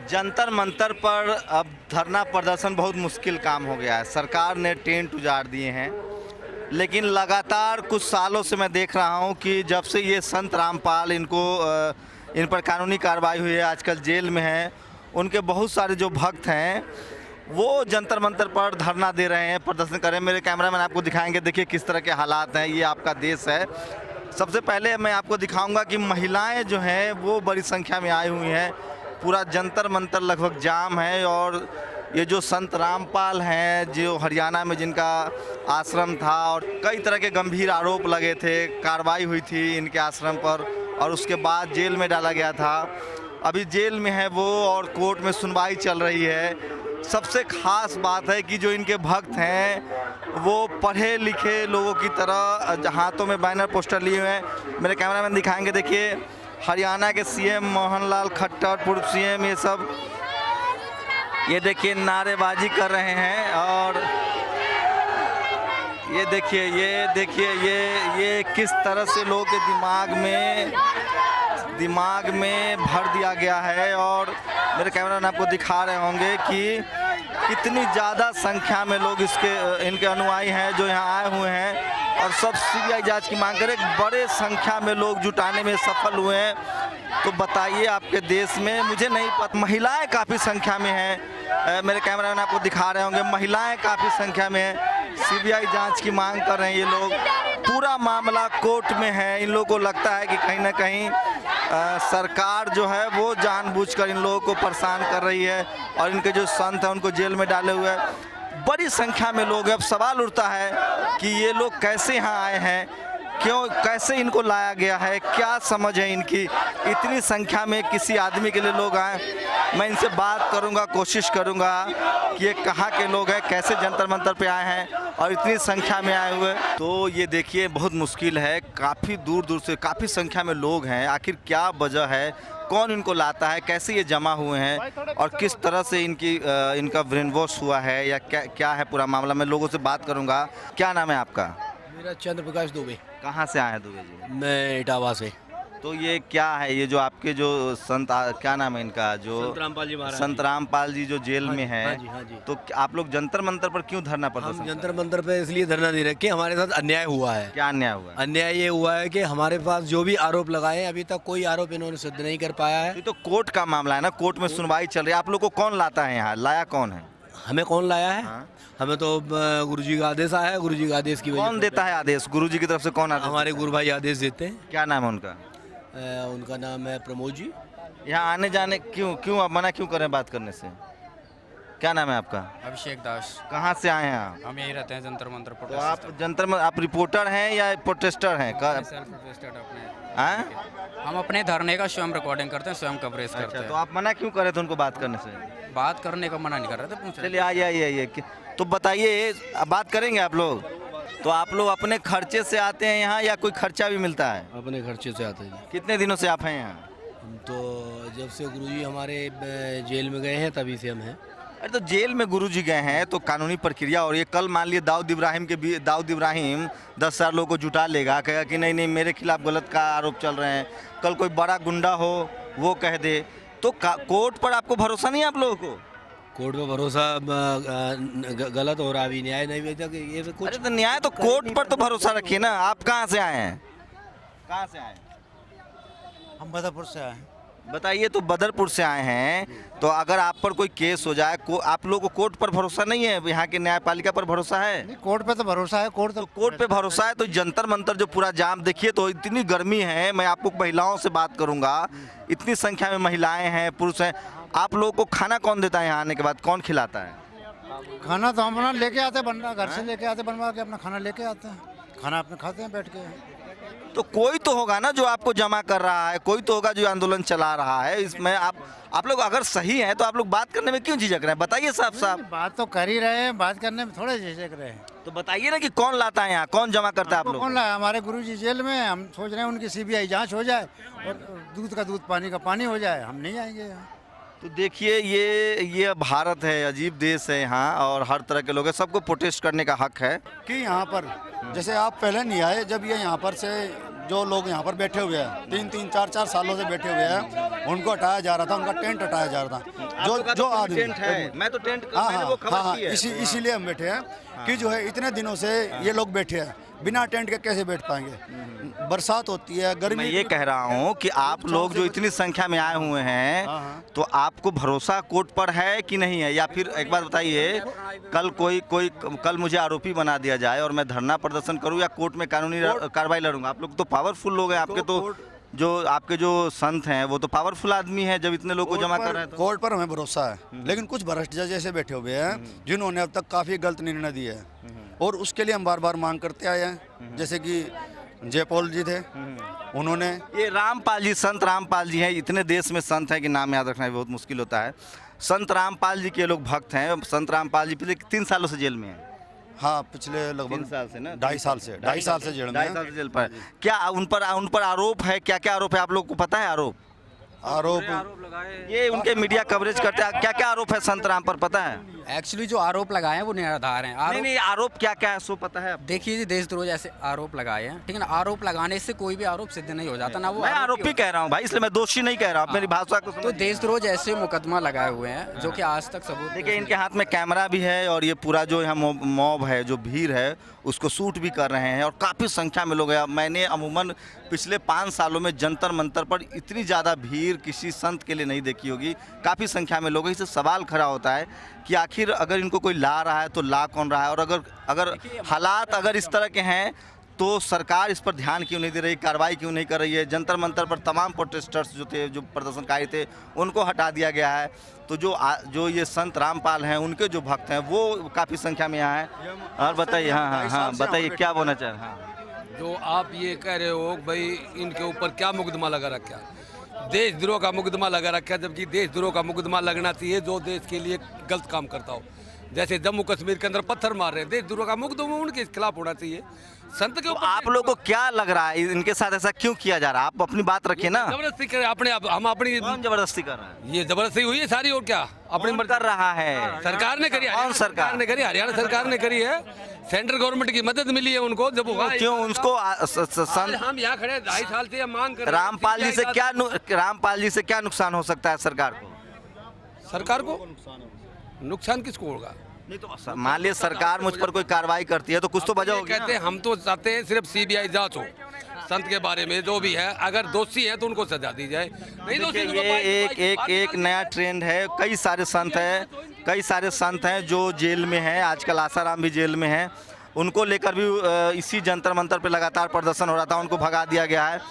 जंतर मंतर पर अब धरना प्रदर्शन बहुत मुश्किल काम हो गया है। सरकार ने टेंट उजाड़ दिए हैं, लेकिन लगातार कुछ सालों से मैं देख रहा हूं कि जब से ये संत रामपाल इन पर कानूनी कार्रवाई हुई है, आजकल जेल में हैं, उनके बहुत सारे जो भक्त हैं वो जंतर मंतर पर धरना दे रहे हैं, प्रदर्शन कर रहे हैं। मेरे कैमरामैन आपको दिखाएंगे, देखिए किस तरह के हालात हैं। ये आपका देश है। सबसे पहले मैं आपको दिखाऊंगा कि महिलाएं जो हैं वो बड़ी संख्या में आई हुई हैं। पूरा जंतर मंतर लगभग जाम है। और ये जो संत रामपाल हैं, जो हरियाणा में जिनका आश्रम था, और कई तरह के गंभीर आरोप लगे थे, कार्रवाई हुई थी इनके आश्रम पर और उसके बाद जेल में डाला गया था। अभी जेल में है वो और कोर्ट में सुनवाई चल रही है। सबसे खास बात है कि जो इनके भक्त हैं वो पढ़े लिखे लोगों की तरह हाथों में बैनर पोस्टर लिए हुए हैं। मेरे कैमरामैन दिखाएंगे, देखिए हरियाणा के सीएम मोहनलाल खट्टर, पूर्व सीएम, ये सब ये देखिए नारेबाजी कर रहे हैं। और ये देखिए ये किस तरह से लोगों के दिमाग में भर दिया गया है। और मेरे कैमरामैन आपको दिखा रहे होंगे कि कितनी ज़्यादा संख्या में लोग इनके अनुयायी हैं जो यहाँ आए हुए हैं और सब सीबीआई जांच की मांग कर एक बड़े संख्या में लोग जुटाने में सफल हुए हैं। तो बताइए, आपके देश में मुझे नहीं पता, महिलाएं काफ़ी संख्या में हैं। मेरे कैमरामैन आपको दिखा रहे होंगे, महिलाएं काफ़ी संख्या में हैं। सीबीआई जांच की मांग कर रहे हैं ये लोग। पूरा मामला कोर्ट में है। इन लोगों को लगता है कि कहीं ना कहीं सरकार जो है वो जानबूझकर इन लोगों को परेशान कर रही है और इनके जो संत हैं उनको जेल में डाले हुए हैं। बड़ी संख्या में लोग हैं। अब सवाल उठता है कि ये लोग कैसे यहाँ आए हैं, क्यों, कैसे इनको लाया गया है, क्या समझ है इनकी, इतनी संख्या में किसी आदमी के लिए लोग आए। मैं इनसे बात करूंगा, कोशिश करूंगा कि ये कहाँ के लोग हैं, कैसे जंतर मंतर पे आए हैं और इतनी संख्या में आए हुए। तो ये देखिए बहुत मुश्किल है, काफ़ी दूर दूर से काफ़ी संख्या में लोग हैं। आखिर क्या वजह है, कौन इनको लाता है, कैसे ये जमा हुए हैं और किस तरह से इनका ब्रेन वॉश हुआ है या क्या है पूरा मामला। मैं लोगों से बात करूँगा। क्या नाम है आपका? मेरा चंद्र प्रकाश दुबे। कहाँ से आए हैं दुबे जी? मैं इटावा से। तो ये क्या है, ये जो आपके जो संत, क्या नाम है इनका, जो संत रामपाल जी महाराज, संत रामपाल जी जो जेल में है, हाँ जी। तो आप लोग जंतर मंतर पर क्यों धरना प्रदर्शन? हम जंतर मंतर पे इसलिए धरना नहीं रखे, हमारे साथ अन्याय हुआ है। क्या अन्याय हुआ है? अन्याय ये हुआ है कि हमारे पास जो भी आरोप लगाए हैं अभी तक कोई आरोप इन्होंने सिद्ध नहीं कर पाया है। ये तो कोर्ट का मामला है ना, कोर्ट में सुनवाई चल रही है। आप लोग को कौन लाता है यहाँ, लाया कौन है? हमें कौन लाया है? हाँ? हमें तो गुरुजी का आदेश आया है। गुरुजी का आदेश की वजह कौन देता है आदेश? गुरुजी की तरफ से कौन आदेश? हमारे गुरु भाई आदेश देते हैं। क्या नाम है उनका? उनका नाम है प्रमोद जी। यहाँ आने जाने क्यों आप मना क्यों करें बात करने से? क्या नाम है आपका? अभिषेक दास। कहाँ से आए हैं आप? हम यहीं रहते हैं जंतर मंतर तो प्रोटेस्ट। आप रिपोर्टर हैं या प्रोटेस्टर हैं? सेल्फ प्रोटेस्टेड अपने हाँ? हम अपने धरने का स्वयं रिकॉर्डिंग करते हैं, स्वयं कवरेज करते अच्छा, तो हैं। आप मना क्यों करे थे उनको बात करने से? बात करने का मना नहीं कर रहे थे, पूछ रहे चलिए आइए। तो बताइए, बात करेंगे आप लोग? तो आप लोग अपने खर्चे से आते हैं यहाँ या कोई खर्चा भी मिलता है? अपने खर्चे से आते हैं। कितने दिनों से आप हैं यहाँ? हम तो जब से गुरुजी हमारे जेल में गए हैं तभी से हम हैं। अरे तो जेल में गुरुजी गए हैं तो कानूनी प्रक्रिया, और ये कल मान लिए दाऊद इब्राहिम 10,000 लोगों को जुटा लेगा, कहेगा कि नहीं मेरे खिलाफ गलत का आरोप चल रहे हैं। कल कोई बड़ा गुंडा हो वो कह दे, तो कोर्ट पर आपको भरोसा नहीं है आप लोगों को? कोर्ट पे भरोसा गलत हो रहा, अभी न्याय नहीं भेजा ये कुछ। अरे तो न्याय तो कोर्ट पर तो भरोसा रखिए ना। आप कहाँ से आए हैं? कहाँ से आए? हम बदरपुर से आए हैं। बताइए, तो बदरपुर से आए हैं, तो अगर आप पर कोई केस हो जाए, आप लोगों को कोर्ट पर भरोसा नहीं है? यहाँ की न्यायपालिका पर भरोसा है? नहीं, कोर्ट पे तो भरोसा है। कोर्ट पे भरोसा है तो जंतर मंतर जो पूरा जाम देखिए, तो इतनी गर्मी है। मैं आपको महिलाओं से बात करूंगा, इतनी संख्या में महिलाएं हैं, पुरुष हैं। आप लोगों को खाना कौन देता है यहाँ आने के बाद, कौन खिलाता है? खाना तो हम अपना लेके आते हैं, बनवा घर से लेके आते, बनवा के अपना खाना लेके आते हैं, खाना अपने खाते हैं बैठ के। तो कोई तो होगा ना जो आपको जमा कर रहा है, कोई तो होगा जो आंदोलन चला रहा है। इसमें आप लोग अगर सही हैं तो आप लोग बात करने में क्यों झिझक रहे हैं? बताइए साफ। बात तो कर ही रहे हैं, बात करने में थोड़े झिझक रहे हैं। तो बताइए ना कि कौन लाता है यहाँ, कौन जमा करता है आप लोग? कौन लाया? हमारे गुरुजी जेल में। हम सोच रहे हैं उनकी सीबीआई जांच हो जाए और दूध का दूध, पानी का पानी हो जाए। हम नहीं आएंगे यहाँ। तो देखिए, ये भारत है, अजीब देश है यहाँ, और हर तरह के लोग हैं, सबको प्रोटेस्ट करने का हक है। कि यहाँ पर जैसे आप पहले नहीं आए, जब ये यहाँ पर से जो लोग यहाँ पर बैठे हुए हैं 3-3, 4-4 सालों से बैठे हुए हैं, उनको हटाया जा रहा था, उनका टेंट हटाया जा रहा था। जो आदमी टेंट है, मैं तो टेंट हाँ मैंने हाँ वो खबर हाँ की है। इसीलिए हम बैठे हैं कि जो है इतने दिनों से ये लोग बैठे हैं, बिना टेंट के कैसे बैठ पाएंगे। बरसात होती है, मैं गर्मी। ये कह रहा हूँ कि आप लोग जो इतनी संख्या में आए हुए हैं, तो आपको भरोसा कोर्ट पर है कि नहीं है? या फिर एक बात बताइए, कल कल मुझे आरोपी बना दिया जाए और मैं धरना प्रदर्शन करूँ या कोर्ट में कानूनी कार्रवाई लड़ूंगा? आप लोग तो पावरफुल लोग हैं, आपके जो संत हैं वो तो पावरफुल आदमी है, जब इतने लोग को जमा कर रहे हैं तो। कोर्ट पर हमें भरोसा है, लेकिन कुछ भ्रष्ट जज ऐसे बैठे हुए हैं जिन्होंने अब तक काफ़ी गलत निर्णय दिए हैं, और उसके लिए हम बार बार मांग करते आए हैं। जैसे कि जयपॉल जी थे, उन्होंने ये रामपाल जी, संत रामपाल जी हैं, इतने देश में संत हैं कि नाम याद रखना भी बहुत मुश्किल होता है। संत रामपाल जी के लोग भक्त हैं। संत रामपाल जी पिछले 3 सालों से जेल में हैं। हाँ, पिछले 3 लगभग साल से ना, 2.5 साल से जेल में 2.5 साल से जेल पर है। क्या उन पर आरोप है? क्या क्या आरोप है, आप लोग को पता है? आरोप ये उनके मीडिया कवरेज करते हैं। क्या क्या आरोप है संत राम पर, पता है? एक्चुअली जो आरोप लगाए हैं वो निराधार हैं। नहीं, आरोप क्या क्या है सो पता है? देखिए जी, देशद्रोह जैसे आरोप लगाए हैं, ठीक है ना। आरोप लगाने से कोई भी आरोप सिद्ध नहीं हो जाता ना। वो मैं आरोपी कह रहा हूँ भाई, इसलिए मैं दोषी नहीं कह रहा हूँ। मेरी भाषा को तो देशद्रोह जैसे मुकदमा लगाए हुए हैं जो कि आज तक सबूत। देखिए, इनके हाथ में कैमरा भी है और ये पूरा जो यहाँ मॉब है, जो भीड़ है, उसको शूट भी कर रहे हैं और काफ़ी संख्या में लोग हैं। मैंने अमूमन पिछले 5 सालों में जंतर मंतर पर इतनी ज़्यादा भीड़ किसी संत के लिए नहीं देखी होगी। काफ़ी संख्या में लोग हैं। इससे सवाल खड़ा होता है कि आखिर अगर इनको कोई ला रहा है तो ला कौन रहा है, और अगर हालात अगर इस तरह के हैं तो सरकार इस पर ध्यान क्यों नहीं दे रही, कार्रवाई क्यों नहीं कर रही है? जंतर मंतर पर तमाम प्रोटेस्टर्स जो थे, जो प्रदर्शनकारी थे, उनको हटा दिया गया है। तो जो ये संत रामपाल हैं, उनके जो भक्त हैं वो काफ़ी संख्या में यहाँ हैं। और बताइए, हाँ बताइए, क्या बोलना चाह रहे हैं? हाँ, जो आप ये कह रहे हो भाई इनके ऊपर क्या मुकदमा लगा रखा, देशद्रोह का मुकदमा लगा रखा, जबकि देशद्रोह का मुकदमा लगना चाहिए जो देश के लिए गलत काम करता हो। जैसे जम्मू कश्मीर के अंदर पत्थर मार रहे हैं, देशद्रोह का मुकदमा उनके खिलाफ होना चाहिए। संत के ऊपर आप लोगों को क्या लग रहा है इनके साथ ऐसा क्यों किया जा रहा है? आप अपनी बात रखिए ना। जबरदस्ती कर अपने हम अपनी कौन जबरदस्ती कर रहा है? ये जबरदस्ती हुई है सारी, और क्या अपनी कौन कर रहा है? सरकार ने करी, कौन सरकार ने करी? हरियाणा सरकार ने करी है। सेंट्रल गवर्नमेंट की मदद मिली है उनको। जब हुआ क्यों उसको हम यहाँ खड़े 2.5 साल से मांग कर रामपाल जी से क्या नुकसान हो सकता है सरकार को? सरकार को नुकसान किसको होगा? नहीं तो मान लिया सरकार मुझ पर कोई कार्रवाई करती है तो कुछ तो वजह होगी ना। कहते हैं हम तो चाहते हैं सिर्फ सीबीआई जांच हो संत के बारे में, जो भी है। अगर दोषी है तो उनको सजा दी जाए, नहीं दोषी तो ये एक नया ट्रेंड है। कई सारे संत हैं जो जेल में हैं। आजकल आसाराम भी जेल में हैं। उनको लेकर भी इसी जंतर मंतर पे लगातार प्रदर्शन हो रहा था, उनको भगा दिया गया है।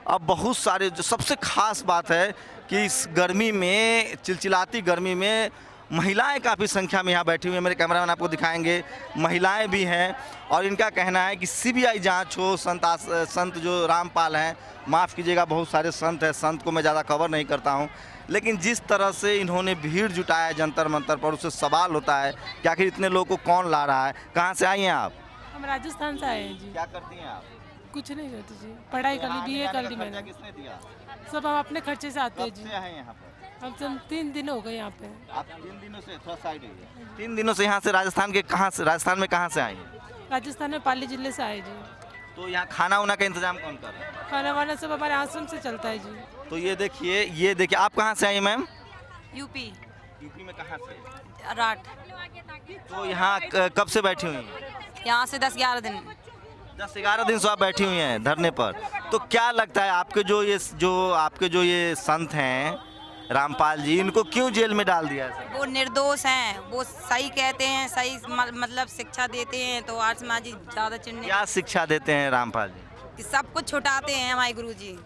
अब बहुत सारे, जो सबसे खास बात है कि इस गर्मी में, चिलचिलाती गर्मी में, महिलाएं काफ़ी संख्या में यहाँ बैठी हुई हैं। मेरे कैमरामैन आपको दिखाएंगे, महिलाएं भी हैं। और इनका कहना है कि सीबीआई जांच हो। संत जो रामपाल हैं, माफ़ कीजिएगा, बहुत सारे संत हैं, संत को मैं ज़्यादा कवर नहीं करता हूँ, लेकिन जिस तरह से इन्होंने भीड़ जुटाया जंतर मंतर पर, उससे सवाल होता है कि आखिर इतने लोगों को कौन ला रहा है? कहाँ से आई हैं आप? हम राजस्थान से आए हैं जी। क्या करती हैं आप? कुछ नहीं करते जी, पढ़ाई कर ली, बीए कर ली मैंने। किसने दिया? सब हम अपने खर्चे से आते हैं जी। से हैं यहाँ पर? हम 3 दिन हो गए यहाँ पे। आप 3 दिनों से, थोड़ा साइड होइए, 3 दिनों से यहाँ से राजस्थान के कहाँ से, राजस्थान में कहाँ से आए हैं? राजस्थान में पाली जिले से आए जी। तो यहाँ खाना वाना का इंतजाम कौन कर रहा है? खाना वाना सब हमारे आश्रम से चलता है जी। तो ये देखिए, आप कहाँ से आई मैम? यूपी में कहाँ से? राट। तो यहाँ कब से बैठी हुई हैं? यहाँ से 10-11 दिन। 10-11 दिन से आप बैठी हुई हैं धरने पर। तो क्या लगता है आपके जो ये संत हैं रामपाल जी, इनको क्यों जेल में डाल दिया है? वो निर्दोष हैं, वो सही कहते हैं, सही मतलब शिक्षा देते हैं। तो आर्य समाज जी ज़्यादा चिढ़ने। क्या शिक्षा देते हैं रामपाल जी? कि सब कुछ छुटाते हैं हमारे गुरु जी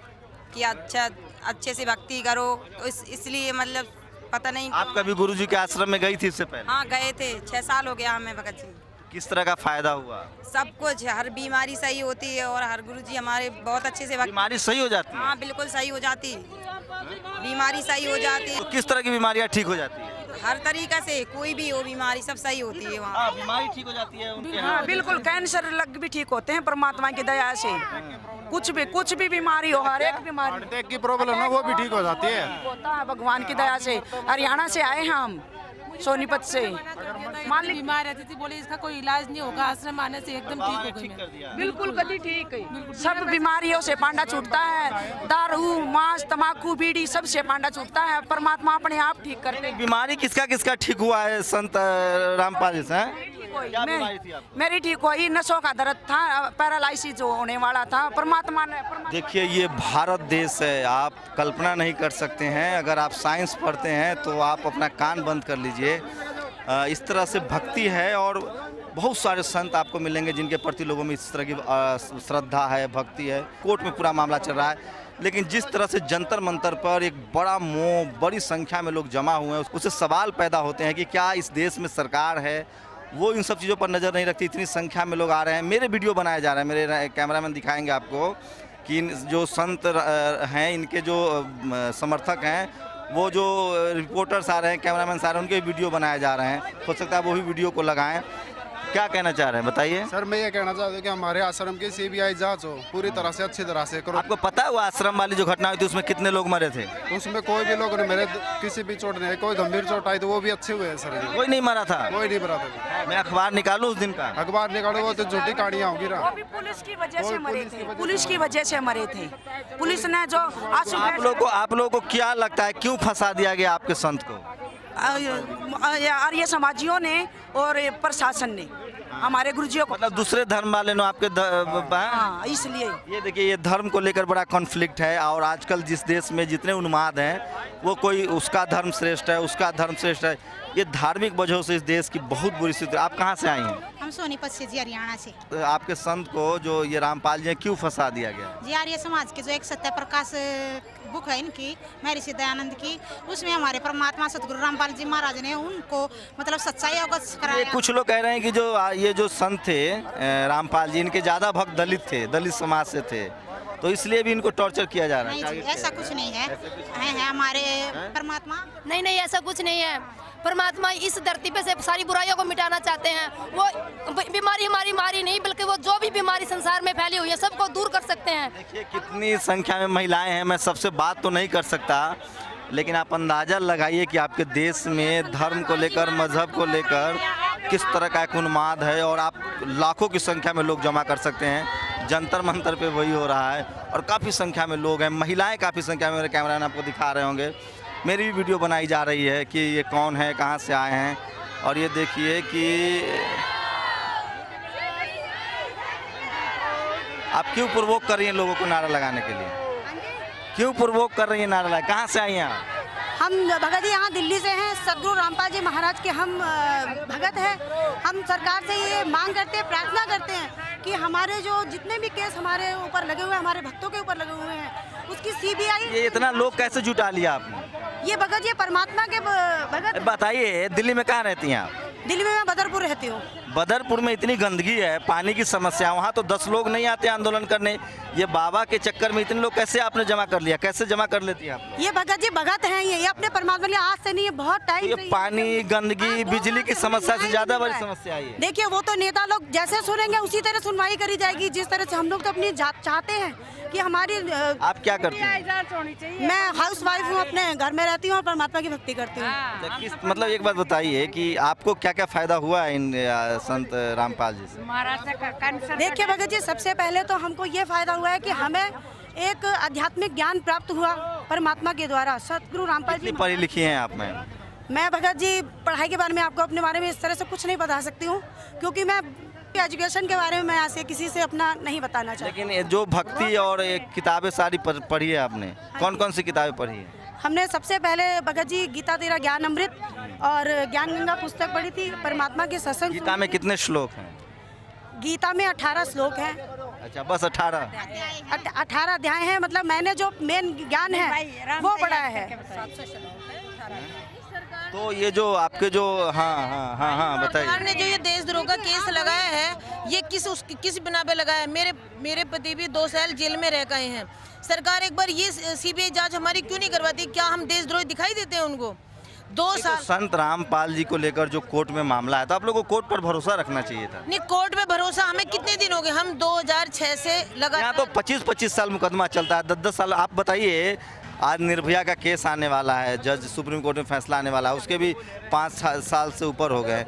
कि अच्छे से भक्ति करो। तो इसलिए मतलब पता नहीं। आप कभी गुरु जी के आश्रम में गई थी इससे पहले? हाँ गए थे, 6 साल हो गया हमें भगत जी। किस तरह का फायदा हुआ? सब कुछ, हर बीमारी सही होती है और हर गुरु जी हमारे बहुत अच्छे से बीमारी सही हो जाती है? हाँ बिल्कुल सही हो जाती, बीमारी सही हो जाती है। तो किस तरह की बीमारियां ठीक हो जाती है? हर तरीका से, कोई भी हो बीमारी सब सही होती है वहाँ। बीमारी ठीक हो जाती है उनके यहाँ? हाँ बिल्कुल, कैंसर लग भी ठीक होते हैं परमात्मा की दया से। कुछ भी बीमारी हो, हर एक बीमारी, अटैक की प्रॉब्लम है वो भी ठीक हो जाती है। होता है भगवान की दया से। हरियाणा से आए हैं हम, सोनीपत से। मान ली बीमार रहती थी, बोले इसका कोई इलाज नहीं होगा, आश्रम आने से एकदम ठीक हो गई मैं। बिल्कुल कभी ठीक है। सब बीमारियों से पांडा छूटता है, दारू, मांस, तंबाकू, बीड़ी, सब से पांडा छूटता है। परमात्मा अपने आप ठीक करते हैं। बीमारी किसका किसका ठीक हुआ है संत रामपाल जी से? हैं? क्या बीमारी थी आपको? मेरी ठीक हुई, नसों का दर्द था, पैरालाइसिस जो होने वाला था, परमात्मा ने देखिए ये भारत देश है, आप कल्पना नहीं कर सकते हैं। अगर आप साइंस पढ़ते हैं तो आप अपना कान बंद कर लीजिए। इस तरह से भक्ति है और बहुत सारे संत आपको मिलेंगे जिनके प्रति लोगों में इस तरह की श्रद्धा है, भक्ति है। कोर्ट में पूरा मामला चल रहा है, लेकिन जिस तरह से जंतर मंतर पर एक बड़ा बड़ी संख्या में लोग जमा हुए हैं, उससे सवाल पैदा होते हैं कि क्या इस देश में सरकार है वो इन सब चीज़ों पर नज़र नहीं रखती। इतनी संख्या में लोग आ रहे हैं, मेरे वीडियो बनाए जा रहे हैं, मेरे कैमरामैन दिखाएंगे आपको कि जो संत हैं, इनके जो समर्थक हैं, वो जो रिपोर्टर्स आ रहे हैं, कैमरामैन आ रहे हैं, उनके वीडियो बनाए जा रहे हैं। हो सकता है वो भी वीडियो को लगाएं। क्या कहना चाह रहे हैं बताइए? सर मैं ये कहना चाहता हूँ कि हमारे आश्रम की सीबीआई जांच हो पूरी तरह से, अच्छी तरह से करो। आपको पता है वो आश्रम वाली जो घटना हुई थी उसमें कितने लोग मरे थे? उसमें कोई भी लोग नहीं मेरे, किसी भी चोट नहीं, कोई गंभीर चोट आई तो वो भी अच्छे हुए हैं सर जी। कोई नहीं मरा था? कोई नहीं मरा था। मैं अखबार निकालूं उस दिन का? अखबार निकालो, वो तो झूठी कहानियाँ होगी ना। पुलिस की वजह से मरे थे, पुलिस की वजह से मरे थे। पुलिस ने जो आप लोगों को क्या लगता है क्यों फंसा दिया गया आपके संत को? आर्य समाजियों ने और प्रशासन ने, हमारे गुरुजियों को, मतलब दूसरे धर्म वाले ने आपके हाँ, इसलिए ये देखिए ये धर्म को लेकर बड़ा कॉन्फ्लिक्ट है। और आजकल जिस देश में जितने उन्माद हैं वो कोई उसका धर्म श्रेष्ठ है, उसका धर्म श्रेष्ठ है, ये धार्मिक वजहों से इस देश की बहुत बुरी स्थिति। आप कहाँ से आई हैं? हम सोनीपत से जी, हरियाणा से। तो आपके संत को जो ये रामपाल जी हैं क्यों फंसा दिया गया? जी आर्य समाज के जो एक सत्य प्रकाश बुक है इनकी, महर्षि दयानंद की, उसमें हमारे परमात्मा सतगुरु रामपाल जी महाराज ने उनको मतलब सच्चाई अवगत कराया। कुछ लोग कह रहे हैं कि जो ये जो संत थे रामपाल जी, इनके ज़्यादा भक्त दलित थे, दलित समाज से थे, तो इसलिए भी इनको टॉर्चर किया जा रहा है। नहीं जी, ऐसा कुछ नहीं है, है हमारे परमात्मा। नहीं ऐसा कुछ नहीं है। परमात्मा इस धरती पे से सारी बुराइयों को मिटाना चाहते हैं। वो बीमारी हमारी मारी नहीं, बल्कि वो जो भी बीमारी संसार में फैली हुई है सबको दूर कर सकते हैं। देखिए कितनी संख्या में महिलाएं हैं, मैं सबसे बात तो नहीं कर सकता, लेकिन आप अंदाज़ा लगाइए कि आपके देश में धर्म को लेकर, मजहब को लेकर किस तरह का एक उन्माद है। और आप लाखों की संख्या में लोग जमा कर सकते हैं, जंतर मंतर पे वही हो रहा है और काफ़ी संख्या में लोग हैं, महिलाएं काफ़ी संख्या में, मेरे कैमरा आपको दिखा रहे होंगे। मेरी भी वीडियो बनाई जा रही है कि ये कौन है, कहाँ से आए हैं। और ये देखिए कि आप क्यों प्रोवोक कर रही हैं लोगों को नारा लगाने के लिए? क्यों प्रोवोक कर रही हैं नारा लगा? कहाँ से आई हैं आप? हम भगत जी यहाँ दिल्ली से हैं, सदगुरु रामपाल जी महाराज के हम भगत हैं। हम सरकार से ये मांग करते हैं, प्रार्थना करते हैं कि हमारे जो जितने भी केस हमारे ऊपर लगे हुए हैं, हमारे भक्तों के ऊपर लगे हुए हैं, उसकी सीबीआई। ये इतना लोग कैसे जुटा लिया आपने? ये भगत जी परमात्मा के भगत। बताइए दिल्ली में कहाँ रहती हैं आप? दिल्ली में मैं बदरपुर रहती हूँ। बदरपुर में इतनी गंदगी है, पानी की समस्या, वहाँ तो 10 लोग नहीं आते आंदोलन करने। ये बाबा के चक्कर में इतने लोग कैसे आपने जमा कर लिया? कैसे जमा कर लेती हैं आप? ये भगत जी भगत हैं, ये अपने परमात्मा लिए आज से नहीं, ये बहुत टाइम ये पानी, गंदगी, बिजली की समस्या से ज़्यादा बड़ी समस्या है ये। देखिए वो तो नेता लोग जैसे सुनेंगे उसी तरह सुनवाई करी जाएगी, जिस तरह से हम लोग तो अपनी जात चाहते हैं कि हमारी। आप क्या करती हैं? मैं हाउस वाइफ हूँ, अपने घर में रहती हूँ और परमात्मा की भक्ति करती हूँ। किस मतलब एक बात बताइए कि आपको क्या क्या फायदा हुआ है इन संत रामपाल जी से? देखिए भगत जी, सबसे पहले तो हमको ये फायदा हुआ है कि हमें एक आध्यात्मिक ज्ञान प्राप्त हुआ परमात्मा के द्वारा, सतगुरु रामपाल जी। पढ़ी लिखी हैं आप? मैं भगत जी पढ़ाई के बारे में आपको अपने बारे में इस तरह से कुछ नहीं बता सकती हूँ, क्योंकि मैं एजुकेशन के बारे में मैं ऐसे किसी से अपना नहीं बताना चाहती। लेकिन जो भक्ति और किताबें सारी पढ़ी है आपने, कौन कौन सी किताबें पढ़ी है? हमने सबसे पहले भगत जी गीता तेरा ज्ञान अमृत और ज्ञान गंगा पुस्तक पढ़ी थी, परमात्मा के सत्संग। गीता में कितने श्लोक हैं? गीता में 18 श्लोक हैं। अच्छा, बस 18 अध्याय हैं। मतलब मैंने जो मेन ज्ञान है वो पढ़ा है। तो ये जो आपके जो हाँ बताइए। सरकार ने जो ये देशद्रोह का केस लगाया है, ये किस बिना पे लगाया है? मेरे पति भी 2 साल जेल में रह गए हैं। सरकार एक बार ये सीबीआई जांच हमारी क्यों नहीं करवाती? क्या हम देशद्रोही दिखाई देते हैं उनको? 2 साल। संत रामपाल जी को लेकर जो कोर्ट में मामला है, तो आप लोगों को कोर्ट पर भरोसा रखना चाहिए था। नहीं, कोर्ट पे भरोसा हमें कितने दिन हो गए? हम 2006 से लगा। यहाँ तो 25-25 साल मुकदमा चलता है, 10-10 साल। आप बताइए आज निर्भया का केस आने वाला है, जज सुप्रीम कोर्ट में फैसला आने वाला है, उसके भी 5 साल से ऊपर हो गए।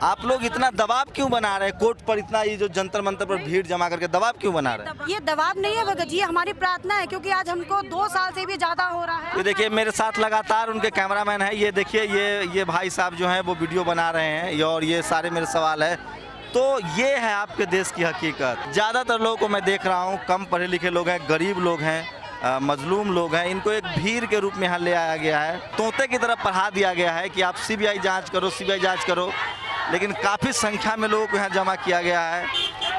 आप लोग इतना दबाव क्यों बना रहे हैं कोर्ट पर, इतना ये जो जंतर मंतर पर भीड़ जमा करके दबाव क्यों बना रहे हैं? ये दबाव नहीं है भगत जी, हमारी प्रार्थना है, क्योंकि आज हमको 2 साल से भी ज़्यादा हो रहा है। ये देखिए मेरे साथ लगातार उनके कैमरामैन है, ये देखिए ये भाई साहब जो हैं वो वीडियो बना रहे हैं और ये सारे मेरे सवाल है। तो ये है आपके देश की हकीकत। ज़्यादातर लोगों को मैं देख रहा हूँ कम पढ़े लिखे लोग हैं, गरीब लोग हैं, मजलूम लोग हैं, इनको एक भीड़ के रूप में यहाँ ले आया गया है, तोते की तरफ पढ़ा दिया गया है कि आप सीबीआई जांच करो, सीबीआई जांच करो। लेकिन काफ़ी संख्या में लोगों को यहाँ जमा किया गया है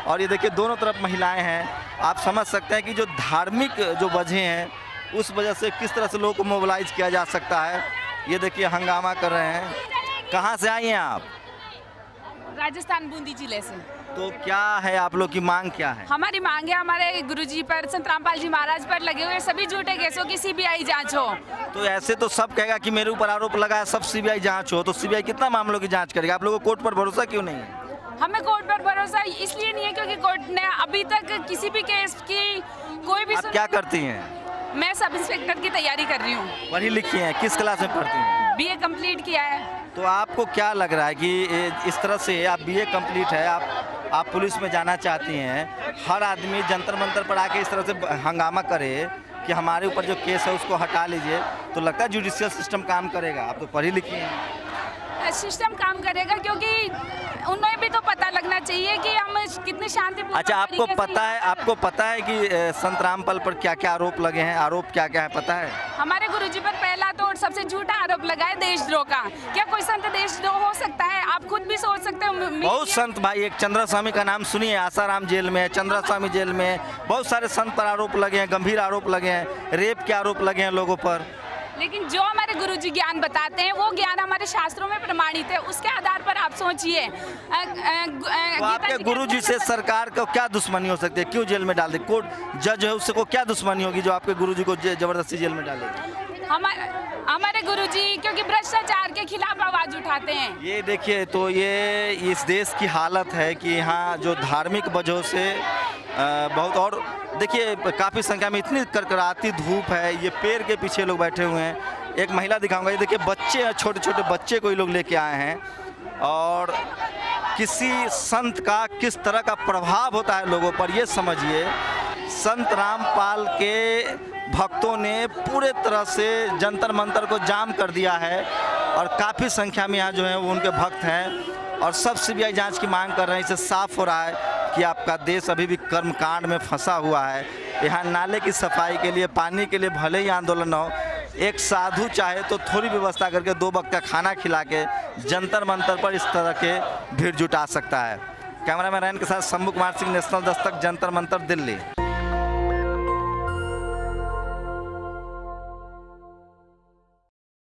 और ये देखिए दोनों तरफ महिलाएं हैं। आप समझ सकते हैं कि जो धार्मिक जो वजह हैं उस वजह से किस तरह से लोगों को मोबिलाइज किया जा सकता है। ये देखिए हंगामा कर रहे हैं। कहाँ से आई हैं आप? राजस्थान बूंदी जिले से। तो क्या है आप लोग की मांग क्या है? हमारी मांग है हमारे गुरुजी पर, संत रामपाल जी महाराज पर लगे हुए सभी झूठे केसों की सीबीआई जांच हो। तो ऐसे तो सब कहेगा कि मेरे ऊपर आरोप लगा है, सब सीबीआई जांच हो, तो सीबीआई कितना मामलों की जांच करेगा? आप लोगों को कोर्ट पर भरोसा क्यों नहीं है? हमें कोर्ट पर भरोसा इसलिए नहीं है क्योंकि कोर्ट ने अभी तक किसी भी केस की कोई भी आप क्या करती हैं? मैं सब इंस्पेक्टर की तैयारी कर रही हूँ। पढ़ी लिखी हैं, किस क्लास में पढ़ती हैं? बीए कंप्लीट किया है। तो आपको क्या लग रहा है कि इस तरह से आप बीए कंप्लीट है, आप पुलिस में जाना चाहती हैं, हर आदमी जंतर मंतर पर आके इस तरह से हंगामा करे कि हमारे ऊपर जो केस है उसको हटा लीजिए, तो लगता है जुडिशियल सिस्टम काम करेगा? आप तो पढ़ी लिखी हैं। सिस्टम काम करेगा क्योंकि उन्हें भी तो पता लगना चाहिए कि हम कितने शांतिपूर्ण। अच्छा, आपको पता है कि संत रामपाल पर क्या क्या आरोप लगे हैं? आरोप क्या क्या है पता है? हमारे गुरुजी पर पहला तो सबसे झूठा आरोप लगा है देशद्रोह का। क्या कोई संत देशद्रोह हो सकता है? आप खुद भी सोच सकते हो। बहुत संत भाई, एक चंद्र स्वामी का नाम सुनिए, आसाराम जेल में है, चंद्र स्वामी जेल में है, बहुत सारे संत पर आरोप लगे हैं, गंभीर आरोप लगे हैं, रेप के आरोप लगे हैं लोगों पर। लेकिन जो हमारे गुरुजी ज्ञान बताते हैं वो ज्ञान हमारे शास्त्रों में प्रमाणित है, उसके आधार पर आप सोचिए। तो आपके गुरुजी से सरकार को क्या दुश्मनी हो सकती है? क्यों जेल में डाल दे? कोर्ट जज है उससे को क्या दुश्मनी होगी जो आपके गुरुजी को जबरदस्ती जेल में डालेगी? हमारे गुरुजी क्योंकि भ्रष्टाचार के खिलाफ आवाज उठाते हैं। ये देखिए, तो ये इस देश की हालत है कि यहाँ जो धार्मिक वजहों से बहुत, और देखिए काफ़ी संख्या में इतनी करकराती धूप है, ये पेड़ के पीछे लोग बैठे हुए हैं। एक महिला दिखाऊंगा, ये देखिए बच्चे, छोटे छोटे बच्चे कोई लोग लेके आए हैं और किसी संत का किस तरह का प्रभाव होता है लोगों पर ये समझिए। संत रामपाल के भक्तों ने पूरे तरह से जंतर मंतर को जाम कर दिया है और काफ़ी संख्या में यहाँ जो है वो उनके भक्त हैं और सब सीबीआई जांच की मांग कर रहे हैं। इससे साफ हो रहा है कि आपका देश अभी भी कर्मकांड में फंसा हुआ है। यहाँ नाले की सफाई के लिए, पानी के लिए भले ही आंदोलन हो, एक साधु चाहे तो थोड़ी व्यवस्था करके 2 वक्त का खाना खिला के जंतर मंतर पर इस तरह के भीड़ जुटा सकता है। कैमरामैन रैन के साथ शंभू कुमार सिंह, नेशनल दस्तक, जंतर मंतर, दिल्ली।